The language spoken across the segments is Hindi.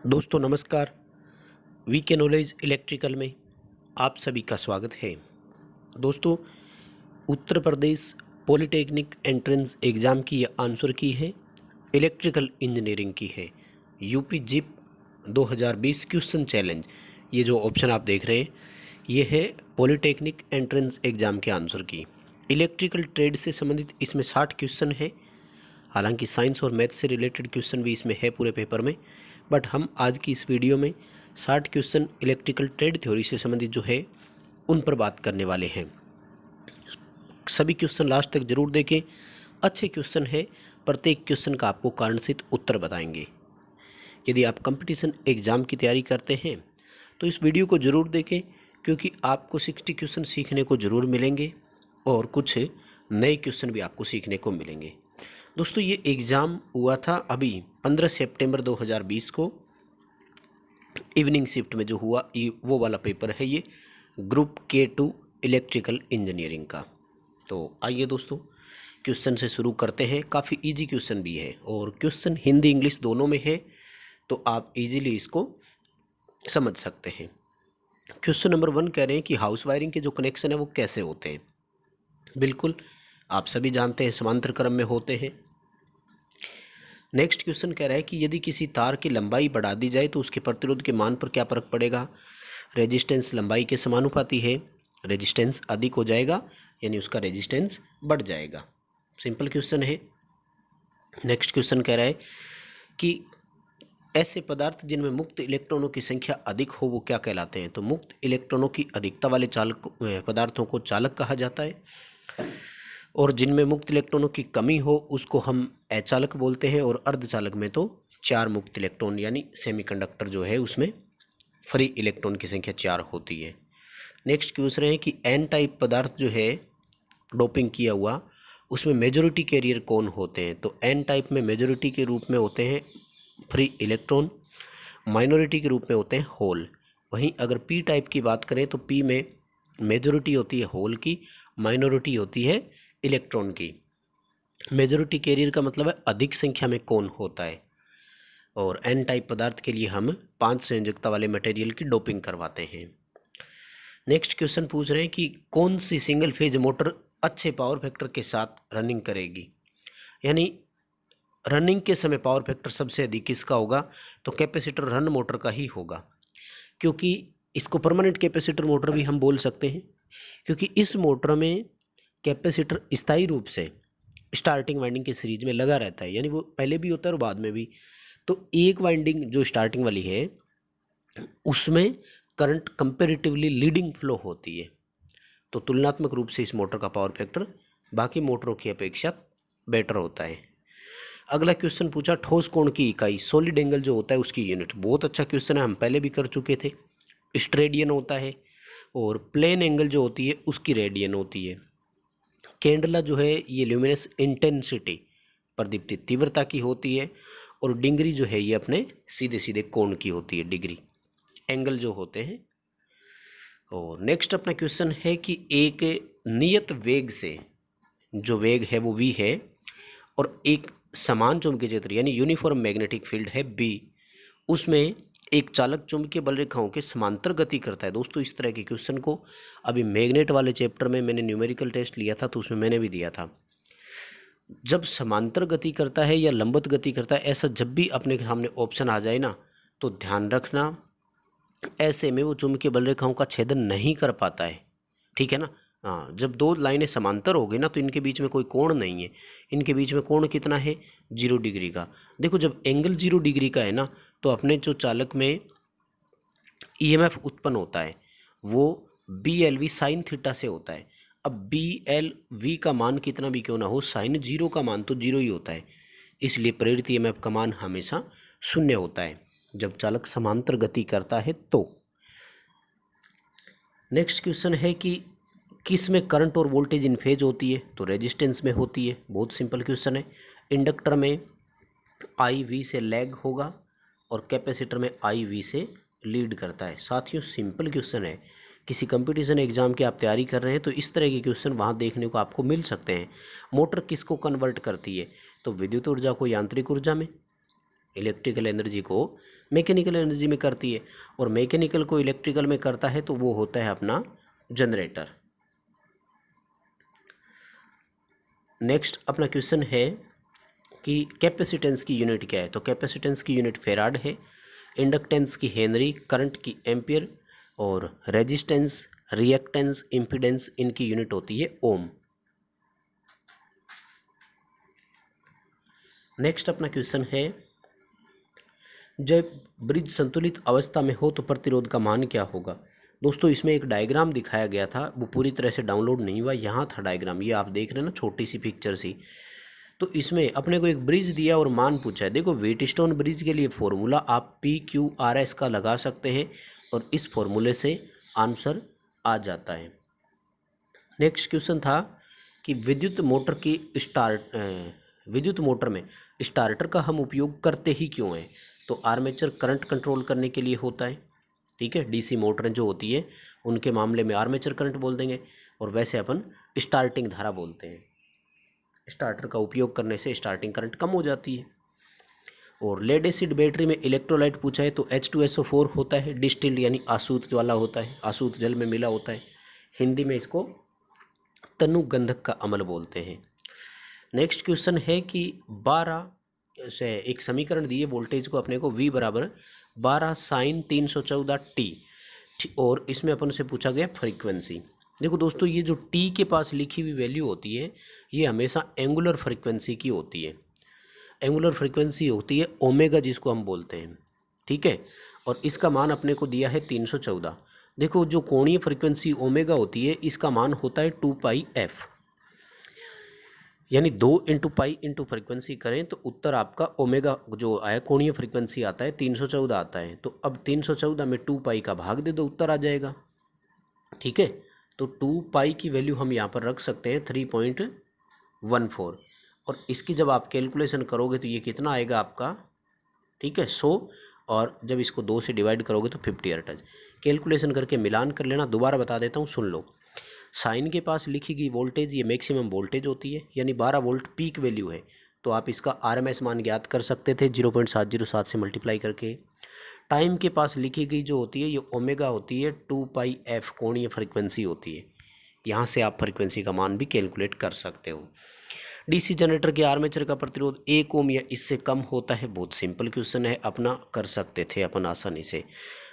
दोस्तों नमस्कार। वीके नॉलेज इलेक्ट्रिकल में आप सभी का स्वागत है। दोस्तों, Uttar Pradesh polytechnic entrance exam की ये आंसर की है, इलेक्ट्रिकल इंजीनियरिंग की है। यूपी जिप 2020 क्वेश्चन चैलेंज, ये जो ऑप्शन आप देख रहे हैं ये है पॉलिटेक्निक एंट्रेंस एग्ज़ाम के आंसर की। इलेक्ट्रिकल ट्रेड से संबंधित इसमें 60 क्वेश्चन है। हालांकि साइंस और मैथ से रिलेटेड क्वेश्चन भी इसमें है पूरे पेपर में, बट हम आज की इस वीडियो में 60 क्वेश्चन इलेक्ट्रिकल ट्रेड थ्योरी से संबंधित जो है उन पर बात करने वाले हैं। सभी क्वेश्चन लास्ट तक जरूर देखें, अच्छे क्वेश्चन है। प्रत्येक क्वेश्चन का आपको कारणसित उत्तर बताएंगे। यदि आप कंपटीशन एग्ज़ाम की तैयारी करते हैं तो इस वीडियो को ज़रूर देखें, क्योंकि आपको 60 क्वेश्चन सीखने को ज़रूर मिलेंगे और कुछ नए क्वेश्चन भी आपको सीखने को मिलेंगे। दोस्तों, ये एग्ज़ाम हुआ था अभी 15 सितंबर 2020 को, इवनिंग शिफ्ट में जो हुआ वो वाला पेपर है ये ग्रुप K2 इलेक्ट्रिकल इंजीनियरिंग का। तो आइए दोस्तों, क्वेश्चन से शुरू करते हैं। काफ़ी इजी क्वेश्चन भी है और क्वेश्चन हिंदी इंग्लिश दोनों में है, तो आप इजीली इसको समझ सकते हैं। क्वेश्चन नंबर 1 कह रहे हैं कि हाउस वायरिंग के जो कनेक्शन है वो कैसे होते हैं। बिल्कुल, आप सभी जानते हैं समांतर क्रम में होते हैं। नेक्स्ट क्वेश्चन कह रहा है कि यदि किसी तार की लंबाई बढ़ा दी जाए तो उसके प्रतिरोध के मान पर क्या फर्क पड़ेगा। रेजिस्टेंस लंबाई के समानुपाती है, रेजिस्टेंस अधिक हो जाएगा यानी उसका रेजिस्टेंस बढ़ जाएगा। सिंपल क्वेश्चन है। नेक्स्ट क्वेश्चन कह रहा है कि ऐसे पदार्थ जिनमें मुक्त इलेक्ट्रॉनों की संख्या अधिक हो वो क्या कहलाते हैं। तो मुक्त इलेक्ट्रॉनों की अधिकता वाले चालक पदार्थों को चालक कहा जाता है, और जिनमें मुक्त इलेक्ट्रॉनों की कमी हो उसको हम अचालक बोलते हैं। और अर्धचालक में तो 4 मुक्त इलेक्ट्रॉन यानी सेमीकंडक्टर जो है उसमें फ्री इलेक्ट्रॉन की संख्या 4 होती है। नेक्स्ट पूछ रहे हैं कि एन टाइप पदार्थ जो है डोपिंग किया हुआ, उसमें मेजॉरिटी कैरियर कौन होते हैं। तो एन टाइप में मेजॉरिटी के रूप में होते हैं फ्री इलेक्ट्रॉन, माइनॉरिटी के रूप में होते हैं होल। वहीं अगर पी टाइप की बात करें तो पी में मेजॉरिटी होती है होल की, माइनॉरिटी होती है इलेक्ट्रॉन की। मेजॉरिटी कैरियर का मतलब है अधिक संख्या में कौन होता है। और एन टाइप पदार्थ के लिए हम 5 संयोजकता वाले मटेरियल की डोपिंग करवाते हैं। नेक्स्ट क्वेश्चन पूछ रहे हैं कि कौन सी सिंगल फेज मोटर अच्छे पावर फैक्टर के साथ रनिंग करेगी, यानी रनिंग के समय पावर फैक्टर सबसे अधिक किसका होगा। तो कैपेसिटर रन मोटर का ही होगा, क्योंकि इसको परमानेंट कैपेसिटर मोटर भी हम बोल सकते हैं, क्योंकि इस मोटर में कैपेसिटर स्थायी रूप से स्टार्टिंग वाइंडिंग के सीरीज में लगा रहता है, यानी वो पहले भी होता है और बाद में भी। तो एक वाइंडिंग जो स्टार्टिंग वाली है उसमें करंट कंपैरेटिवली लीडिंग फ्लो होती है, तो तुलनात्मक रूप से इस मोटर का पावर फैक्टर बाकी मोटरों की अपेक्षा बेटर होता है। अगला क्वेश्चन पूछा ठोस कोण की इकाई, सॉलिड एंगल जो होता है उसकी यूनिट। बहुत अच्छा क्वेश्चन है, हम पहले भी कर चुके थे। स्ट्रेडियन होता है, और प्लेन एंगल जो होती है उसकी रेडियन होती है। कैंडला जो है ये ल्यूमिनस इंटेंसिटी प्रदीप्ति तीव्रता की होती है, और डिग्री जो है ये अपने सीधे सीधे कोण की होती है, डिग्री एंगल जो होते हैं। और नेक्स्ट अपना क्वेश्चन है कि एक नियत वेग से, जो वेग है वो v है, और एक समान चुंबकीय क्षेत्र यानी यूनिफॉर्म मैग्नेटिक फील्ड है b, उसमें एक चालक चुंबकीय बल रेखाओं के समांतर गति करता है। दोस्तों, इस तरह के क्वेश्चन को अभी मैग्नेट वाले चैप्टर में मैंने न्यूमेरिकल टेस्ट लिया था तो उसमें मैंने भी दिया था। जब समांतर गति करता है या लंबवत गति करता है, ऐसा जब भी अपने सामने ऑप्शन आ जाए ना, तो ध्यान रखना ऐसे में वो चुंबकीय बल रेखाओं का छेदन नहीं कर पाता है, ठीक है ना। हाँ, जब दो लाइनें समांतर हो गई ना तो इनके बीच में कोई कोण नहीं है। इनके बीच में कोण कितना है, 0 डिग्री का। देखो, जब एंगल 0 डिग्री का है ना तो अपने जो चालक में ईएमएफ उत्पन्न होता है वो B L V sine theta से होता है। अब बी एल वी का मान कितना भी क्यों ना हो, साइन 0 का मान तो 0 ही होता है, इसलिए प्रेरित ईएमएफ का मान हमेशा 0 होता है जब चालक समांतर गति करता है तो। नेक्स्ट क्वेश्चन है कि किस में करंट और वोल्टेज इन फेज होती है। तो रेजिस्टेंस में होती है, बहुत सिंपल क्वेश्चन है। इंडक्टर में आई वी से लैग होगा और कैपेसिटर में आई वी से लीड करता है। साथियों, सिंपल क्वेश्चन है। किसी कंपटीशन एग्जाम की आप तैयारी कर रहे हैं तो इस तरह के क्वेश्चन वहाँ देखने को आपको मिल सकते हैं। मोटर किसको कन्वर्ट करती है, तो विद्युत ऊर्जा को यांत्रिक ऊर्जा में, इलेक्ट्रिकल एनर्जी को मैकेनिकल एनर्जी में करती है, और मैकेनिकल को इलेक्ट्रिकल में करता है तो वो होता है अपना जनरेटर। नेक्स्ट अपना क्वेश्चन है कि कैपेसिटेंस की यूनिट क्या है। तो कैपेसिटेंस की यूनिट फेराड है, इंडक्टेंस की हेनरी, करंट की एम्पियर, और रेजिस्टेंस, रिएक्टेंस, इम्पीडेंस इनकी यूनिट होती है ओम। नेक्स्ट अपना क्वेश्चन है, जब ब्रिज संतुलित अवस्था में हो तो प्रतिरोध का मान क्या होगा। दोस्तों इसमें एक डायग्राम दिखाया गया था, वो पूरी तरह से डाउनलोड नहीं हुआ, यहाँ था डायग्राम, ये आप देख रहे हैं ना, छोटी सी पिक्चर सी। तो इसमें अपने को एक ब्रिज दिया और मान पूछा है। देखो व्हीटस्टोन ब्रिज के लिए फॉर्मूला आप PQRS का लगा सकते हैं और इस फॉर्मूले से आंसर आ जाता है। नेक्स्ट क्वेश्चन था कि विद्युत मोटर में स्टार्टर का हम उपयोग करते ही क्यों हैं। तो आर्मेचर करंट कंट्रोल करने के लिए होता है, ठीक है। DC मोटर जो होती है उनके मामले में आर्मेचर करंट बोल देंगे, और वैसे अपन स्टार्टिंग धारा बोलते हैं। स्टार्टर का उपयोग करने से स्टार्टिंग करंट कम हो जाती है। और लेड एसिड बैटरी में इलेक्ट्रोलाइट पूछा है तो H2SO4 होता है, डिस्टिल्ड यानी आसूत वाला होता है, आसूत जल में मिला होता है। हिंदी में इसको तनुगंधक का अम्ल बोलते हैं। नेक्स्ट क्वेश्चन है कि 12 से एक समीकरण दिए वोल्टेज को अपने को V बराबर 12 साइन 314T, और इसमें अपन से पूछा गया फ्रीक्वेंसी। देखो दोस्तों ये जो T के पास लिखी हुई वैल्यू होती है ये हमेशा एंगुलर फ्रीक्वेंसी की होती है। एंगुलर फ्रीक्वेंसी होती है ओमेगा जिसको हम बोलते हैं, ठीक है। और इसका मान अपने को दिया है 314। देखो जो कोणीय फ्रीक्वेंसी ओमेगा होती है इसका मान होता है 2πf, यानी 2 × पाई × फ्रीक्वेंसी करें तो उत्तर आपका ओमेगा जो आया कोणीय फ्रीक्वेंसी आता है 314 आता है। तो अब 314 में 2π का भाग दे दो, उत्तर आ जाएगा, ठीक है। तो 2π की वैल्यू हम यहाँ पर रख सकते हैं 3.14, और इसकी जब आप कैलकुलेशन करोगे तो ये कितना आएगा आपका, ठीक है 100, और जब इसको 2 से डिवाइड करोगे तो 50 हर्ट्ज। कैलकुलेशन करके मिलान कर लेना, दोबारा बता देता हूँ, सुन लो। साइन के पास लिखी गई वोल्टेज ये मैक्सिमम वोल्टेज होती है, यानी 12 वोल्ट पीक वैल्यू है, तो आप इसका RMS मान ज्ञात कर सकते थे 0.707 से मल्टीप्लाई करके। टाइम के पास लिखी गई जो होती है ये ओमेगा होती है, 2πf कोणीय फ्रीक्वेंसी होती है, यहाँ से आप फ्रीक्वेंसी का मान भी कैलकुलेट कर सकते हो। DC जनरेटर के आर्मेचर का प्रतिरोध 1 ओम या इससे कम होता है। बहुत सिंपल क्वेश्चन है, अपना कर सकते थे अपन आसानी से।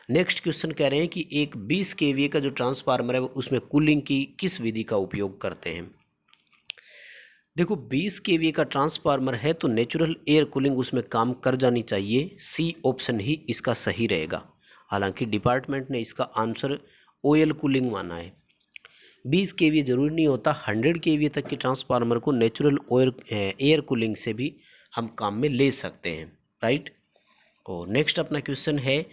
नेक्स्ट क्वेश्चन कह रहे हैं कि एक 20 kVA का जो ट्रांसफार्मर है उसमें कूलिंग की किस विधि का उपयोग करते हैं। देखो 20 kVA का ट्रांसफार्मर है तो नेचुरल एयर कूलिंग उसमें काम कर जानी चाहिए, सी ऑप्शन ही इसका सही रहेगा। हालांकि डिपार्टमेंट ने इसका आंसर ऑयल कूलिंग माना है। 20 kVA जरूरी नहीं होता, 100 kVA तक के ट्रांसफार्मर को नेचुरल एयर कूलिंग से भी हम काम में ले सकते हैं, राइट। और नेक्स्ट अपना क्वेश्चन है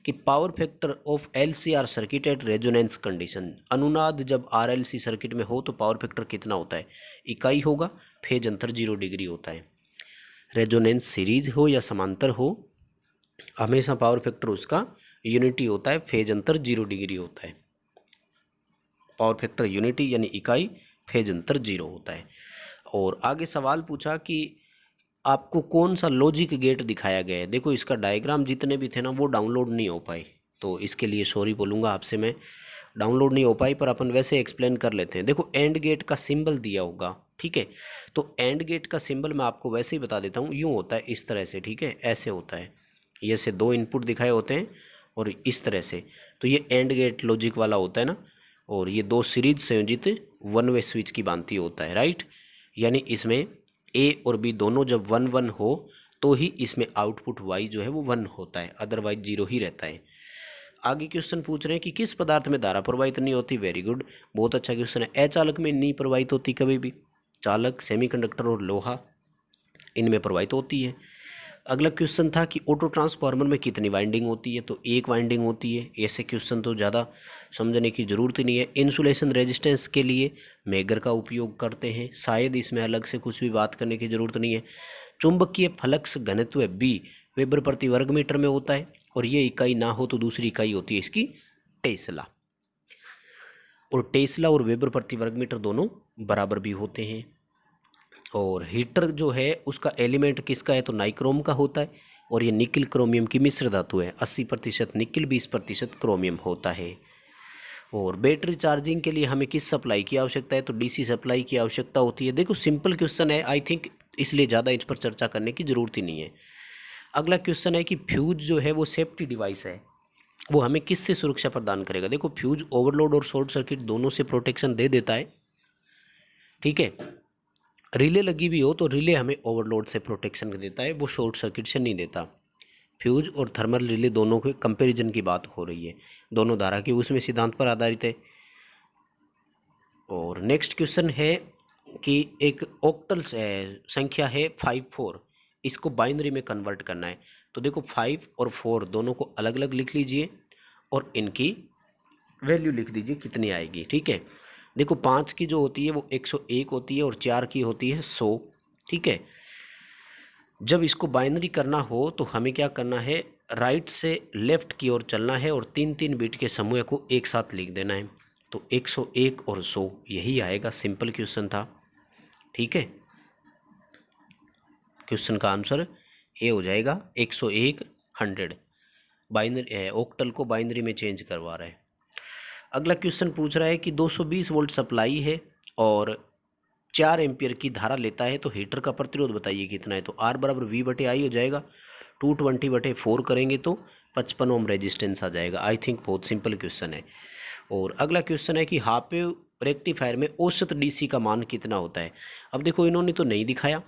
कि power factor of LCR circuit at resonance condition, अनुनाद जब RLC सर्किट में हो तो पावर फैक्टर कितना होता है, इकाई होगा, फेज अंतर 0 डिग्री होता है। रेजोनेंस सीरीज हो या समांतर हो हमेशा पावर फैक्टर उसका यूनिटी होता है, फेज अंतर 0 डिग्री होता है। पावर फैक्टर यूनिटी यानी इकाई, फेज अंतर 0 होता है। और आगे सवाल पूछा कि आपको कौन सा लॉजिक गेट दिखाया गया है। देखो इसका डायग्राम जितने भी थे ना वो डाउनलोड नहीं हो पाए, तो इसके लिए सॉरी बोलूँगा आपसे मैं, डाउनलोड नहीं हो पाई, पर अपन वैसे एक्सप्लेन कर लेते हैं। देखो एंड गेट का सिंबल दिया होगा, ठीक है। तो एंड गेट का सिंबल मैं आपको वैसे ही बता देता हूँ, यूँ होता है इस तरह से, ठीक है, ऐसे होता है, ये से 2 इनपुट दिखाए होते हैं और इस तरह से, तो ये एंड गेट लॉजिक वाला होता है ना। और ये 2 सीरीज संयोजित 1 वे स्विच की भांति होता है, राइट। यानी इसमें A और B दोनों जब 1 1 हो तो ही इसमें आउटपुट Y जो है वो 1 होता है, अदरवाइज 0 ही रहता है। आगे क्वेश्चन पूछ रहे हैं कि किस पदार्थ में धारा प्रवाहित नहीं होती। वेरी गुड, बहुत अच्छा क्वेश्चन है। अचालक में नहीं प्रवाहित होती कभी भी, चालक, सेमीकंडक्टर और लोहा इनमें प्रवाहित होती है। अगला क्वेश्चन था कि ऑटो ट्रांसफार्मर में कितनी वाइंडिंग होती है, तो 1 वाइंडिंग होती है। ऐसे क्वेश्चन तो ज़्यादा समझने की ज़रूरत ही नहीं है। इंसुलेशन रेजिस्टेंस के लिए मेगर का उपयोग करते हैं, शायद इसमें अलग से कुछ भी बात करने की ज़रूरत नहीं है। चुंबकीय फ्लक्स घनत्व B वेबर प्रति वर्ग मीटर में होता है, और ये इकाई ना हो तो दूसरी इकाई होती है इसकी टेस्ला, और टेस्ला और वेबर प्रति वर्ग मीटर दोनों बराबर भी होते हैं। और हीटर जो है उसका एलिमेंट किसका है, तो नाइक्रोम का होता है, और ये निकिल क्रोमियम की मिश्र धातु है। 80% निकिल 20% क्रोमियम होता है। और बैटरी चार्जिंग के लिए हमें किस सप्लाई की आवश्यकता है, तो डीसी सप्लाई की आवश्यकता होती है। देखो सिंपल क्वेश्चन है आई थिंक, इसलिए ज़्यादा इस पर चर्चा करने की ज़रूरत ही नहीं है। अगला क्वेश्चन है कि फ्यूज जो है वो सेफ्टी डिवाइस है, वो हमें किससे सुरक्षा प्रदान करेगा। देखो फ्यूज ओवरलोड और शॉर्ट सर्किट दोनों से प्रोटेक्शन दे देता है, ठीक है। रिले लगी हुई हो तो रिले हमें ओवरलोड से प्रोटेक्शन देता है, वो शॉर्ट सर्किट से नहीं देता। फ्यूज और थर्मल रिले दोनों के कंपैरिजन की बात हो रही है, दोनों धारा के उसमें सिद्धांत पर आधारित है। और नेक्स्ट क्वेश्चन है कि एक ऑक्टल संख्या है 54, इसको बाइनरी में कन्वर्ट करना है। तो देखो 5 और 4 दोनों को अलग अलग लिख लीजिए और इनकी वैल्यू लिख दीजिए कितनी आएगी, ठीक है। देखो 5 की जो होती है वो 101 होती है और 4 की होती है 100, ठीक है। जब इसको बाइनरी करना हो तो हमें क्या करना है, राइट से लेफ्ट की ओर चलना है और 3-3 बिट के समूह को एक साथ लिख देना है। तो 101 और 100 यही आएगा, सिंपल क्वेश्चन था, ठीक है। क्वेश्चन का आंसर ए हो जाएगा 101 100। बाइनरी ऑक्टल को बाइनरी में चेंज करवा रहा है। अगला क्वेश्चन पूछ रहा है कि 220 वोल्ट सप्लाई है और 4 एम्पियर की धारा लेता है, तो हीटर का प्रतिरोध बताइए कितना है। तो R बराबर V बटे आई हो जाएगा, 220 बटे 4 करेंगे तो 55 ओम रेजिस्टेंस आ जाएगा। आई थिंक बहुत सिंपल क्वेश्चन है। और अगला क्वेश्चन है कि हाफ वेव रेक्टिफायर में औसत DC का मान कितना होता है। अब देखो इन्होंने तो नहीं दिखाया,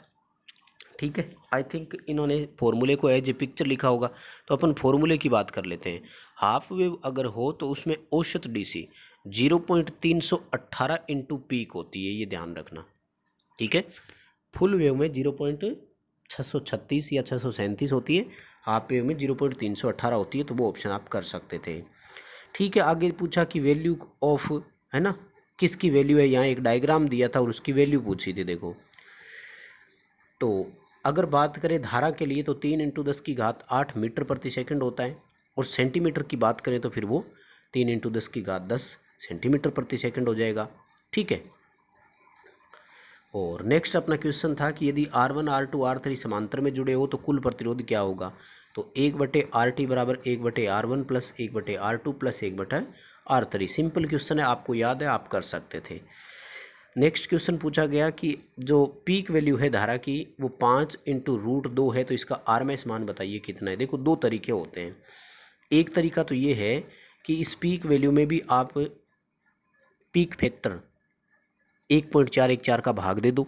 ठीक है। आई थिंक इन्होंने फॉर्मूले को एज ए पिक्चर लिखा होगा, तो अपन फॉर्मूले की बात कर लेते हैं। हाफ वेव अगर हो तो उसमें औसत DC 0.318 इंटू पीक होती है, ये ध्यान रखना, ठीक है। फुल वेव में 0.636 या 637 होती है, हाफ वेव में 0.318 होती है, तो वो ऑप्शन आप कर सकते थे, ठीक है। आगे पूछा कि वैल्यू ऑफ, है ना, किसकी वैल्यू है, यहाँ एक डायग्राम दिया था और उसकी वैल्यू पूछी थी। देखो तो अगर बात करें धारा के लिए तो 3 × 10⁸ मीटर प्रति सेकंड होता है, और सेंटीमीटर की बात करें तो फिर वो 3 × 10⁻10 सेंटीमीटर प्रति सेकंड हो जाएगा, ठीक है। और नेक्स्ट अपना क्वेश्चन था कि यदि R1 R2 R3 समांतर में जुड़े हो तो कुल प्रतिरोध क्या होगा। तो 1/RT बराबर 1/R1 plus 1/R2 plus 1/R3। Simple question है, आपको याद है, आप कर सकते थे। नेक्स्ट क्वेश्चन पूछा गया कि जो पीक वैल्यू है धारा की वो 5 × √2 है, तो इसका RMS मान बताइए कितना है। देखो दो तरीके होते हैं, एक तरीका तो ये है कि इस पीक वैल्यू में भी आप पीक फैक्टर 1.414 का भाग दे दो,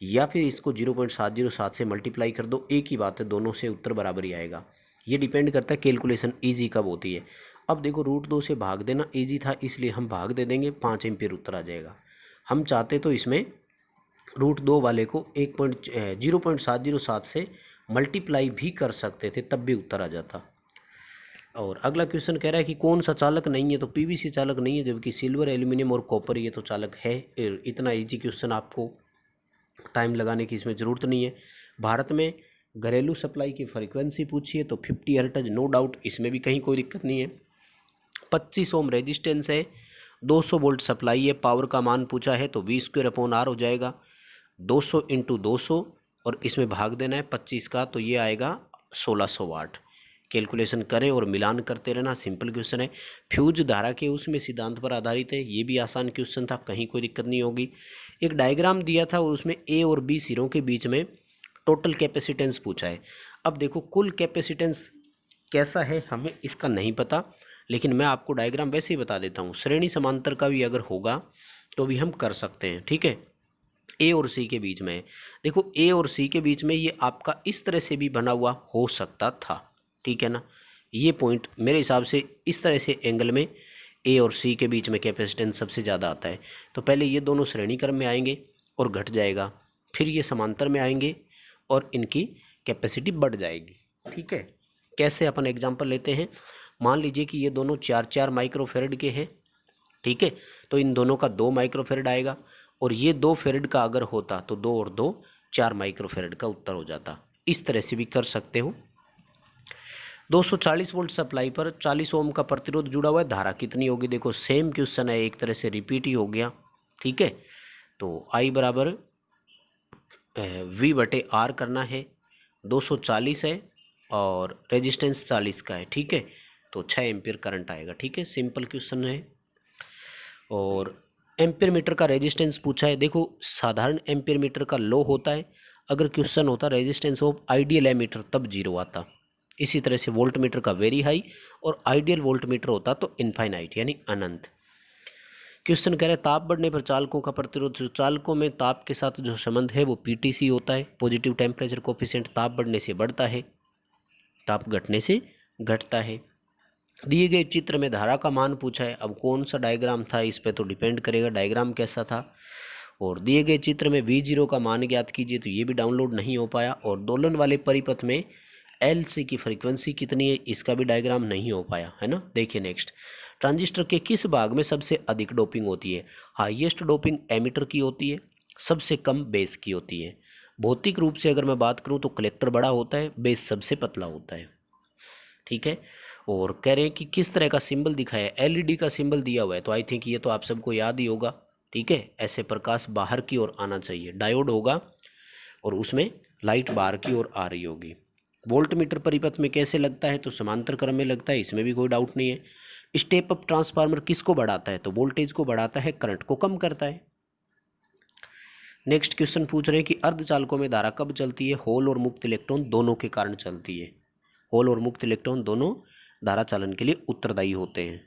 या फिर इसको 0.707 से मल्टीप्लाई कर दो, एक ही बात है, दोनों से उत्तर बराबर ही आएगा। ये डिपेंड करता है कैलकुलेशन ईजी कब होती है। अब देखो √2 से भाग देना ईजी था, इसलिए हम भाग दे देंगे, 5 एम्पियर उत्तर आ जाएगा। हम चाहते तो इसमें √2 वाले को 0.707 से मल्टीप्लाई भी कर सकते थे, तब भी उत्तर आ जाता। और अगला क्वेश्चन कह रहा है कि कौन सा चालक नहीं है, तो PVC चालक नहीं है, जबकि सिल्वर, एल्यूमिनियम और कॉपर ये तो चालक है। इतना इजी क्वेश्चन, आपको टाइम लगाने की इसमें ज़रूरत नहीं है। भारत में घरेलू सप्लाई की फ्रीक्वेंसी पूछी है तो 50 हर्ट्ज, नो डाउट, इसमें भी कहीं कोई दिक्कत नहीं है। 25 ओम रेजिस्टेंस है, 200 वोल्ट सप्लाई है, पावर का मान पूछा है तो V²/R हो जाएगा, 200 × 200 और इसमें भाग देना है 25 का, तो ये आएगा 1600 वाट। कैलकुलेशन करें और मिलान करते रहना, सिंपल क्वेश्चन है। फ्यूज धारा के उसमें सिद्धांत पर आधारित है, ये भी आसान क्वेश्चन था, कहीं कोई दिक्कत नहीं होगी। एक डायग्राम दिया था और उसमें A और B सिरों के बीच में टोटल कैपेसिटेंस पूछा है। अब देखो कुल कैपेसिटेंस कैसा है हमें इसका नहीं पता, लेकिन मैं आपको डायग्राम वैसे ही बता देता हूँ। श्रेणी समांतर का भी अगर होगा तो भी हम कर सकते हैं, ठीक है। A और C के बीच में, देखो A और C के बीच में ये आपका इस तरह से भी बना हुआ हो सकता था, ठीक है ना। ये पॉइंट मेरे हिसाब से इस तरह से एंगल में A और C के बीच में कैपेसिटेंस सबसे ज़्यादा आता है। तो पहले ये दोनों श्रेणी क्रम में आएंगे और घट जाएगा, फिर ये समांतर में आएंगे और इनकी कैपेसिटी बढ़ जाएगी, ठीक है। कैसे, अपन एग्जांपल लेते हैं। मान लीजिए कि ये दोनों 4-4 माइक्रोफेरेड के हैं, ठीक है, तो इन दोनों का 2 माइक्रोफेरेड आएगा, और ये 2 फेरेड का अगर होता तो 2 और 2 4 माइक्रोफेरेड का उत्तर हो जाता। इस तरह से भी कर सकते हो। 240 वोल्ट सप्लाई पर 40 ओम का प्रतिरोध जुड़ा हुआ है, धारा कितनी होगी। देखो सेम क्वेश्चन है, एक तरह से रिपीट ही हो गया, ठीक है। तो I बराबर V/R करना है, 240 है और रेजिस्टेंस 40 का है, ठीक है, तो 6 एम्पियर करंट आएगा, ठीक है, सिंपल क्वेश्चन है। और एम्पियर मीटर का रेजिस्टेंस पूछा है। देखो साधारण एम्पियर मीटर का लो होता है, अगर क्वेश्चन होता रेजिस्टेंस ऑफ आइडियल एमीटर तब जीरो आता। इसी तरह से वोल्ट मीटर का वेरी हाई और आइडियल वोल्ट मीटर होता तो इनफाइनाइट यानी अनंत। क्वेश्चन कह रहे हैं ताप बढ़ने पर चालकों का प्रतिरोध, जो चालकों में ताप के साथ जो संबंध है वो पीटीसी होता है, पॉजिटिव टेम्परेचर कोफिशिएंट। ताप बढ़ने से बढ़ता है, ताप घटने से घटता है। दिए गए चित्र में धारा का मान पूछा है। अब कौन सा डायग्राम था इस पे तो डिपेंड करेगा डायग्राम कैसा था। और दिए गए चित्र में V0 का मान ज्ञात कीजिए, तो ये भी डाउनलोड नहीं हो पाया। और दोलन वाले परिपथ में LC की फ्रीक्वेंसी कितनी है, इसका भी डायग्राम नहीं हो पाया, है ना। देखिए नेक्स्ट, ट्रांजिस्टर के किस भाग में सबसे अधिक डोपिंग होती है। हाईएस्ट डोपिंग एमीटर की होती है, सबसे कम बेस की होती है। भौतिक रूप से अगर मैं बात करूं तो कलेक्टर बड़ा होता है, बेस सबसे पतला होता है, ठीक है। और कह रहे हैं कि किस तरह का सिंबल दिखाया है, LED का सिंबल दिया हुआ है, तो आई थिंक ये तो आप सबको याद ही होगा, ठीक है। ऐसे प्रकाश बाहर की ओर आना चाहिए, डायोड होगा और उसमें लाइट बाहर की ओर आ रही होगी। वोल्ट मीटर परिपथ में कैसे लगता है, तो समांतर क्रम में लगता है, इसमें भी कोई डाउट नहीं है। स्टेप अप ट्रांसफार्मर किसको बढ़ाता है, तो वोल्टेज को बढ़ाता है, करंट को कम करता है। नेक्स्ट क्वेश्चन पूछ रहे हैं कि अर्धचालकों में धारा कब चलती है, होल और मुक्त इलेक्ट्रॉन दोनों के कारण चलती है। होल और मुक्त इलेक्ट्रॉन दोनों धारा चालन के लिए उत्तरदायी होते हैं।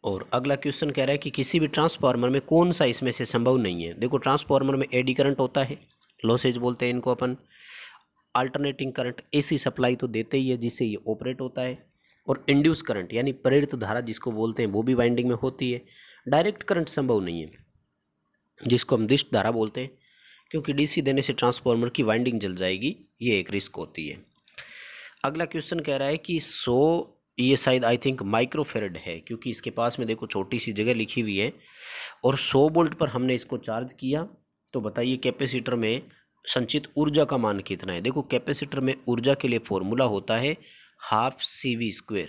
और अगला क्वेश्चन कह रहा है कि किसी भी ट्रांसफार्मर में कौन सा इसमें से संभव नहीं है। देखो ट्रांसफार्मर में एडी करंट होता है, लॉसेज बोलते हैं इनको अपन। अल्टरनेटिंग करंट, AC सप्लाई तो देते ही है जिससे ये ऑपरेट होता है। और इंड्यूस करंट यानी प्रेरित धारा जिसको बोलते हैं वो भी वाइंडिंग में होती है। डायरेक्ट करंट संभव नहीं है, जिसको हम दिष्ट धारा बोलते हैं, क्योंकि DC देने से ट्रांसफार्मर की वाइंडिंग जल जाएगी, ये एक रिस्क होती है। अगला क्वेश्चन कह रहा है कि 100, ये शायद आई थिंक माइक्रोफेरेड है, क्योंकि इसके पास में देखो छोटी सी जगह लिखी हुई है। और 100 वोल्ट पर हमने इसको चार्ज किया, तो बताइए कैपेसिटर में संचित ऊर्जा का मान कितना है। देखो कैपेसिटर में ऊर्जा के लिए फॉर्मूला होता है ½ CV²,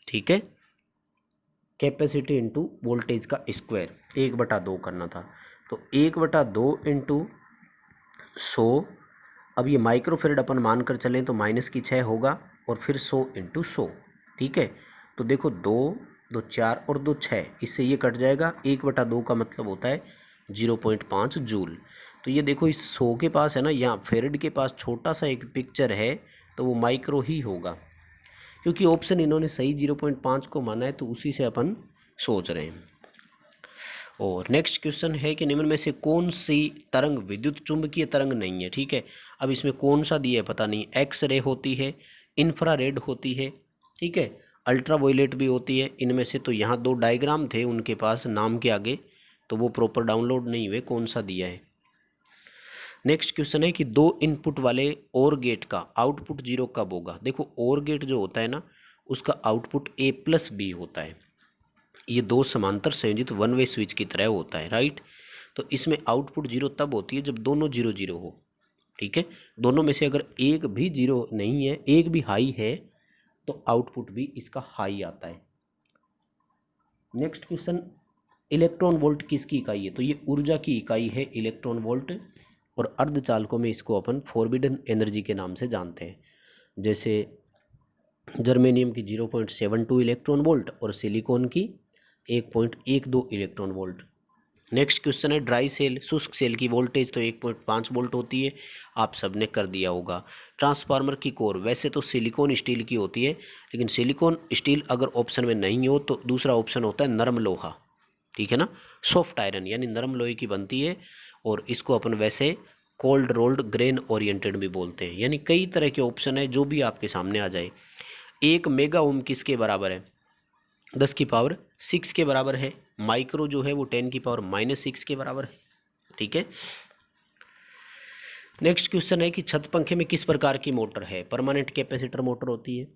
ठीक है, कैपेसिटी इंटू वोल्टेज का स्क्वायर, 1/2 करना था, तो 1/2 इंटू 100। अब ये माइक्रोफेरेड अपन मानकर चलें तो माइनस की 6 होगा, और फिर 100 इंटू 100, ठीक है। तो देखो 2 2 4 और 2 6, इससे ये कट जाएगा। 1/2 का मतलब होता है 0.5 जूल। तो ये देखो इस 100 के पास है ना, यहाँ फेरेड के पास छोटा सा एक पिक्चर है, तो वो माइक्रो ही होगा, क्योंकि ऑप्शन इन्होंने सही 0.5 को माना है, तो उसी से अपन सोच रहे हैं। और नेक्स्ट क्वेश्चन है कि निम्न में से कौन सी तरंग विद्युत चुंबकीय तरंग नहीं है, ठीक है। अब इसमें कौन सा दिया है पता नहीं, एक्स रे होती है, इंफ्रारेड होती है, ठीक है, अल्ट्रावायलेट भी होती है। इनमें से तो यहाँ 2 डायग्राम थे उनके पास नाम के आगे, तो वो प्रॉपर डाउनलोड नहीं हुए, कौन सा दिया है। नेक्स्ट क्वेश्चन है कि 2 इनपुट वाले OR गेट का आउटपुट 0 कब होगा। देखो OR गेट जो होता है ना, उसका आउटपुट A+B होता है। ये 2 समांतर संयोजित वन वे स्विच की तरह होता है, राइट। तो इसमें आउटपुट 0 तब होती है जब दोनों 0 0 हो, ठीक है। दोनों में से अगर एक भी 0 नहीं है, एक भी हाई है, तो आउटपुट भी इसका हाई आता है। नेक्स्ट क्वेश्चन, इलेक्ट्रॉन वोल्ट किसकी इकाई है, तो ये ऊर्जा की इकाई है इलेक्ट्रॉन वोल्ट। और अर्धचालकों में इसको अपन फॉरबिडन एनर्जी के नाम से जानते हैं, जैसे जर्मेनियम की 0.72 इलेक्ट्रॉन वोल्ट और सिलिकॉन की 1.12 इलेक्ट्रॉन वोल्ट। नेक्स्ट क्वेश्चन है ड्राई सेल, शुष्क सेल की वोल्टेज तो 1.5 वोल्ट होती है, आप सबने कर दिया होगा। ट्रांसफार्मर की कोर वैसे तो सिलिकॉन स्टील की होती है, लेकिन सिलिकॉन स्टील अगर ऑप्शन में नहीं हो तो दूसरा ऑप्शन होता है नरम लोहा, ठीक है ना, सॉफ्ट आयरन यानी नरम लोहे की बनती है। और इसको अपन वैसे कोल्ड रोल्ड ग्रेन ओरिएंटेड भी बोलते हैं। यानी कई तरह के ऑप्शन है, जो भी आपके सामने आ जाए। 1 मेगा ओम किसके बराबर है, 10⁻6 के बराबर है। माइक्रो जो है वो 10⁻⁻6 के बराबर है, ठीक है। नेक्स्ट क्वेश्चन है कि छत पंखे में किस प्रकार की मोटर है। परमानेंट कैपेसिटर मोटर होती है,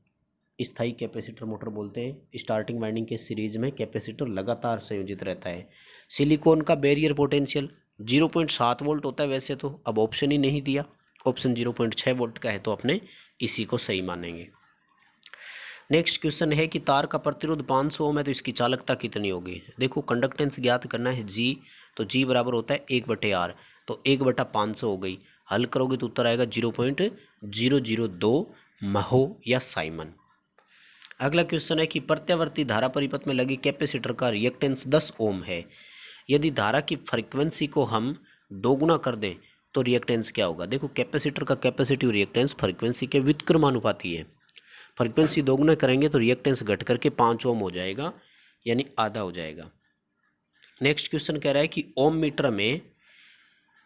स्थायी कैपेसिटर मोटर बोलते हैं। स्टार्टिंग वाइंडिंग के सीरीज में कैपेसिटर लगातार संयोजित रहता है। सिलिकॉन का बैरियर पोटेंशियल 0.7 वोल्ट होता है वैसे तो, अब ऑप्शन ही नहीं दिया, ऑप्शन 0.6 वोल्ट का है, तो अपने इसी को सही मानेंगे। नेक्स्ट क्वेश्चन है कि तार का प्रतिरोध 500 ओम है, तो इसकी चालकता कितनी होगी। देखो कंडक्टेंस ज्ञात करना है G, तो G बराबर होता है 1/R। तो 1/500 हो गई। हल करोगे तो उत्तर आएगा 0.002 महो या साइमन। अगला क्वेश्चन है कि प्रत्यावर्ती धारा परिपथ में लगे कैपेसिटर का रिएक्टेंस 10 ओम है। यदि धारा की फ्रीक्वेंसी को हम दोगुना कर दें तो रिएक्टेंस क्या होगा। देखो कैपेसिटर का कैपेसिटिव रिएक्टेंस फ्रीक्वेंसी के व्युत्क्रमानुपाती है। फ्रीक्वेंसी दोगुना करेंगे तो रिएक्टेंस घट करके 5 ओम हो जाएगा, यानी आधा हो जाएगा। नेक्स्ट क्वेश्चन कह रहा है कि ओम मीटर में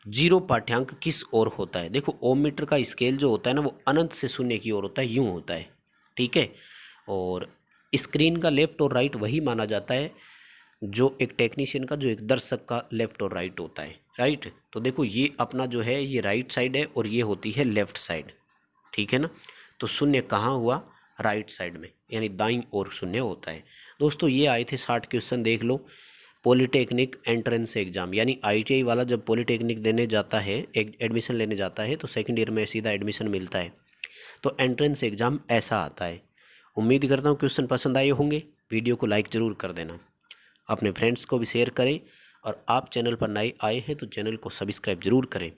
0 पाठ्यांक किस ओर होता है। देखो ओम मीटर का स्केल जो होता है ना वो अनंत से शून्य की ओर होता है, यूं होता है, ठीक है। और स्क्रीन का लेफ्ट और राइट वही माना जाता है जो एक टेक्नीशियन का, जो एक दर्शक का लेफ्ट और राइट होता है, राइट। तो देखो ये अपना जो है ये राइट साइड है और ये होती है लेफ्ट साइड, ठीक है ना। तो शून्य कहाँ हुआ, राइट साइड में, यानी दाईं ओर शून्य होता है। दोस्तों ये आए थे 60 क्वेश्चन, देख लो। पॉलिटेक्निक एंट्रेंस एग्जाम, यानी आईटीआई वाला जब पॉलिटेक्निक देने जाता है, एडमिशन लेने जाता है, तो सेकंड ईयर में सीधा एडमिशन मिलता है। तो एंट्रेंस एग्जाम ऐसा आता है। उम्मीद करता हूँ क्वेश्चन पसंद आए होंगे। वीडियो को लाइक ज़रूर कर देना, अपने फ्रेंड्स को भी शेयर करें, और आप चैनल पर नए आए हैं तो चैनल को सब्सक्राइब जरूर करें।